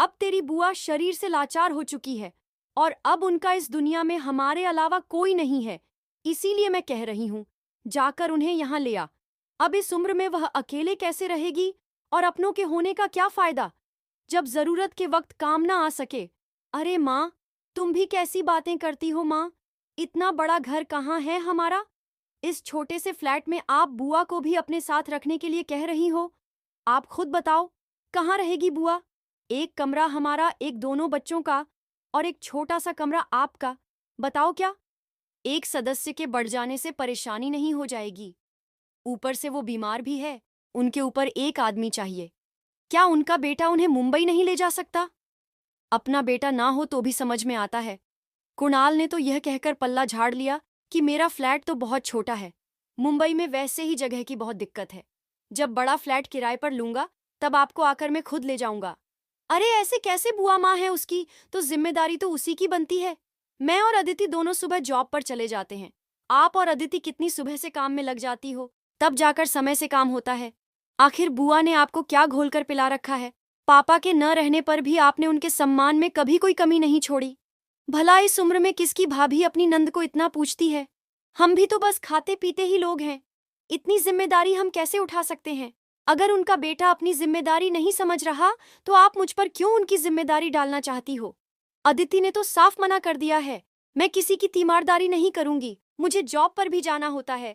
अब तेरी बुआ शरीर से लाचार हो चुकी है और अब उनका इस दुनिया में हमारे अलावा कोई नहीं है। इसीलिए मैं कह रही हूँ, जाकर उन्हें यहाँ ले आ। अब इस उम्र में वह अकेले कैसे रहेगी और अपनों के होने का क्या फायदा जब जरूरत के वक्त काम ना आ सके। अरे माँ, तुम भी कैसी बातें करती हो माँ। इतना बड़ा घर कहाँ है हमारा। इस छोटे से फ्लैट में आप बुआ को भी अपने साथ रखने के लिए कह रही हो। आप खुद बताओ, कहाँ रहेगी बुआ। एक कमरा हमारा, एक दोनों बच्चों का, और एक छोटा सा कमरा आपका। बताओ क्या एक सदस्य के बढ़ जाने से परेशानी नहीं हो जाएगी। ऊपर से वो बीमार भी है, उनके ऊपर एक आदमी चाहिए। क्या उनका बेटा उन्हें मुंबई नहीं ले जा सकता। अपना बेटा ना हो तो भी समझ में आता है। कुणाल ने तो यह कहकर पल्ला झाड़ लिया कि मेरा फ्लैट तो बहुत छोटा है, मुंबई में वैसे ही जगह की बहुत दिक्कत है। जब बड़ा फ्लैट किराए पर लूंगा तब आपको आकर मैं खुद ले जाऊंगा। अरे ऐसे कैसे, बुआ माँ है उसकी तो जिम्मेदारी तो उसी की बनती है। मैं और अदिति दोनों सुबह जॉब पर चले जाते हैं। आप और अदिति कितनी सुबह से काम में लग जाती हो, तब जाकर समय से काम होता है। आखिर बुआ ने आपको क्या घोलकर पिला रखा है। पापा के न रहने पर भी आपने उनके सम्मान में कभी कोई कमी नहीं छोड़ी। भला इस उम्र में किसकी भाभी अपनी नंद को इतना पूछती है। हम भी तो बस खाते पीते ही लोग हैं। इतनी जिम्मेदारी हम कैसे उठा सकते हैं। अगर उनका बेटा अपनी जिम्मेदारी नहीं समझ रहा तो आप मुझ पर क्यों उनकी जिम्मेदारी डालना चाहती हो। अदिति ने तो साफ मना कर दिया है, मैं किसी की तीमारदारी नहीं करूंगी। मुझे जॉब पर भी जाना होता है।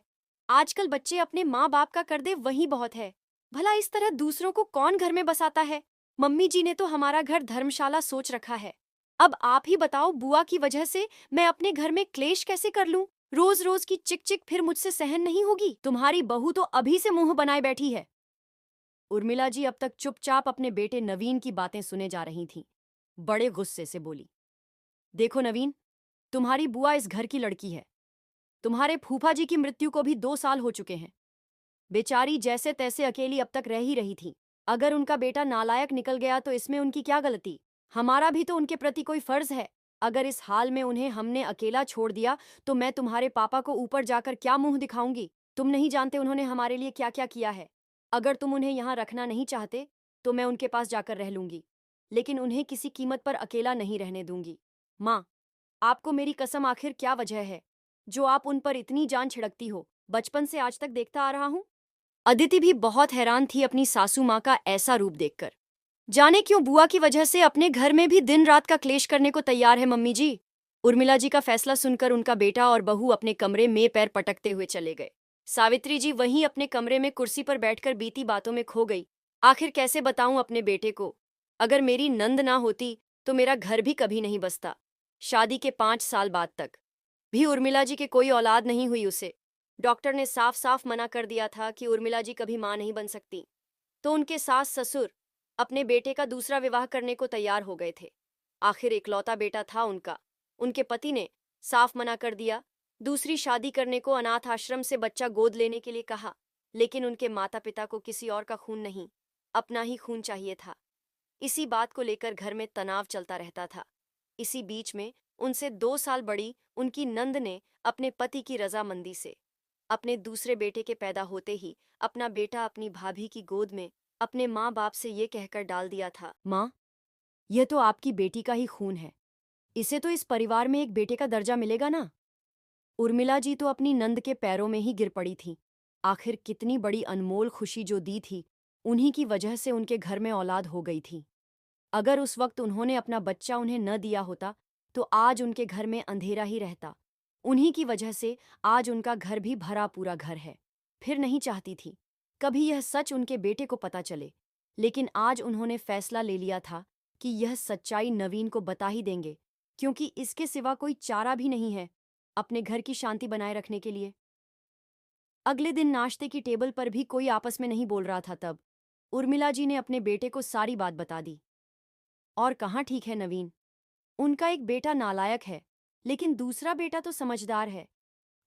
आजकल बच्चे अपने माँ बाप का कर दे वही बहुत है। भला इस तरह दूसरों को कौन घर में बसाता है। मम्मी जी ने तो हमारा घर धर्मशाला सोच रखा है। अब आप ही बताओ, बुआ की वजह से मैं अपने घर में क्लेश कैसे कर लूं। रोज रोज की चिक चिक फिर मुझसे सहन नहीं होगी। तुम्हारी बहू तो अभी से मुंह बनाए बैठी है। उर्मिला जी अब तक चुपचाप अपने बेटे नवीन की बातें सुने जा रही थीं। बड़े गुस्से से बोली, देखो नवीन, तुम्हारी बुआ इस घर की लड़की है। तुम्हारे फूफा जी की मृत्यु को भी 2 साल हो चुके हैं। बेचारी जैसे तैसे अकेली अब तक रह ही रही थी। अगर उनका बेटा नालायक निकल गया तो इसमें उनकी क्या गलती। हमारा भी तो उनके प्रति कोई फर्ज है। अगर इस हाल में उन्हें हमने अकेला छोड़ दिया तो मैं तुम्हारे पापा को ऊपर जाकर क्या मुंह दिखाऊंगी। तुम नहीं जानते उन्होंने हमारे लिए क्या क्या किया है। अगर तुम उन्हें यहाँ रखना नहीं चाहते तो मैं उनके पास जाकर रह लूंगी, लेकिन उन्हें किसी कीमत पर अकेला नहीं रहने दूंगी। माँ, आपको मेरी कसम, आखिर क्या वजह है जो आप उन पर इतनी जान छिड़कती हो। बचपन से आज तक देखता आ रहा हूं। अदिति भी बहुत हैरान थी अपनी सासू माँ का ऐसा रूप देखकर। जाने क्यों बुआ की वजह से अपने घर में भी दिन रात का क्लेश करने को तैयार है मम्मी जी। उर्मिला जी का फैसला सुनकर उनका बेटा और बहू अपने कमरे में पैर पटकते हुए चले गए। सावित्री जी वहीं अपने कमरे में कुर्सी पर बैठकर बीती बातों में खो गई। आखिर कैसे बताऊं अपने बेटे को, अगर मेरी नंद ना होती तो मेरा घर भी कभी नहीं बसता। शादी के 5 साल बाद तक भी उर्मिला जी के कोई औलाद नहीं हुई उसे। डॉक्टर ने साफ साफ मना कर दिया था कि उर्मिला जी कभी मां नहीं बन सकती। तो उनके सास ससुर अपने बेटे का दूसरा विवाह करने को तैयार हो गए थे। आखिर इकलौता बेटा था उनका। उनके पति ने साफ मना कर दिया, दूसरी शादी करने को, अनाथ आश्रम से बच्चा गोद लेने के लिए कहा। लेकिन उनके माता पिता को किसी और का खून नहीं, अपना ही खून चाहिए था। इसी बात को लेकर घर में तनाव चलता रहता था। इसी बीच में उनसे 2 साल बड़ी उनकी नंद ने अपने पति की रजामंदी से अपने दूसरे बेटे के पैदा होते ही अपना बेटा अपनी भाभी की गोद में अपने माँ बाप से ये कहकर डाल दिया था, माँ, यह तो आपकी बेटी का ही खून है, इसे तो इस परिवार में एक बेटे का दर्जा मिलेगा ना। उर्मिला जी तो अपनी नंद के पैरों में ही गिर पड़ी थी। आखिर कितनी बड़ी अनमोल खुशी जो दी थी, उन्हीं की वजह से उनके घर में औलाद हो गई थी। अगर उस वक्त उन्होंने अपना बच्चा उन्हें न दिया होता तो आज उनके घर में अंधेरा ही रहता। उन्हीं की वजह से आज उनका घर भी भरा पूरा घर है। फिर नहीं चाहती थी कभी यह सच उनके बेटे को पता चले, लेकिन आज उन्होंने फैसला ले लिया था कि यह सच्चाई नवीन को बता ही देंगे, क्योंकि इसके सिवा कोई चारा भी नहीं है अपने घर की शांति बनाए रखने के लिए। अगले दिन नाश्ते की टेबल पर भी कोई आपस में नहीं बोल रहा था। तब उर्मिला जी ने अपने बेटे को सारी बात बता दी। और कहाँ ठीक है नवीन, उनका एक बेटा नालायक है, लेकिन दूसरा बेटा तो समझदार है।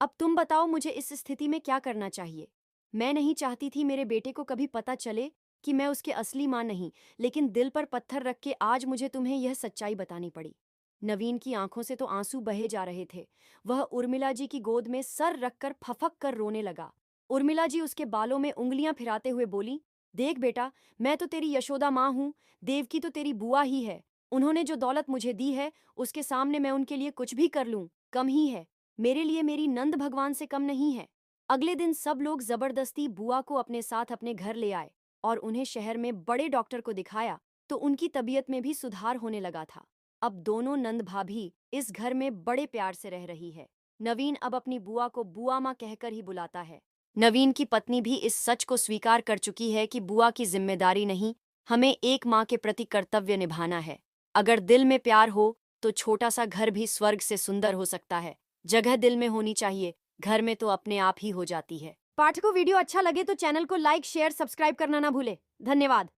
अब तुम बताओ मुझे इस स्थिति में क्या करना चाहिए। मैं नहीं चाहती थी मेरे बेटे को कभी पता चले कि मैं उसके असली मां नहीं, लेकिन दिल पर पत्थर रख के आज मुझे तुम्हें यह सच्चाई बतानी पड़ी। नवीन की आंखों से तो आंसू बहे जा रहे थे। वह उर्मिला जी की गोद में सर रखकर फफक कर रोने लगा। उर्मिला जी उसके बालों में उंगलियां फिराते हुए बोली, देख बेटा, मैं तो तेरी यशोदा माँ हूँ, देवकी तो तेरी बुआ ही है। उन्होंने जो दौलत मुझे दी है उसके सामने मैं उनके लिए कुछ भी कर लूँ कम ही है। मेरे लिए मेरी नंद भगवान से कम नहीं है। अगले दिन सब लोग जबरदस्ती बुआ को अपने साथ अपने घर ले आए और उन्हें शहर में बड़े डॉक्टर को दिखाया तो उनकी तबीयत में भी सुधार होने लगा था। अब दोनों नंद भाभी इस घर में बड़े प्यार से रह रही है। नवीन अब अपनी बुआ को बुआ माँ कहकर ही बुलाता है। नवीन की पत्नी भी इस सच को स्वीकार कर चुकी है कि बुआ की जिम्मेदारी नहीं, हमें एक माँ के प्रति कर्तव्य निभाना है। अगर दिल में प्यार हो तो छोटा सा घर भी स्वर्ग से सुंदर हो सकता है। जगह दिल में होनी चाहिए, घर में तो अपने आप ही हो जाती है। पाठकों, वीडियो अच्छा लगे तो चैनल को लाइक शेयर सब्सक्राइब करना ना भूले। धन्यवाद।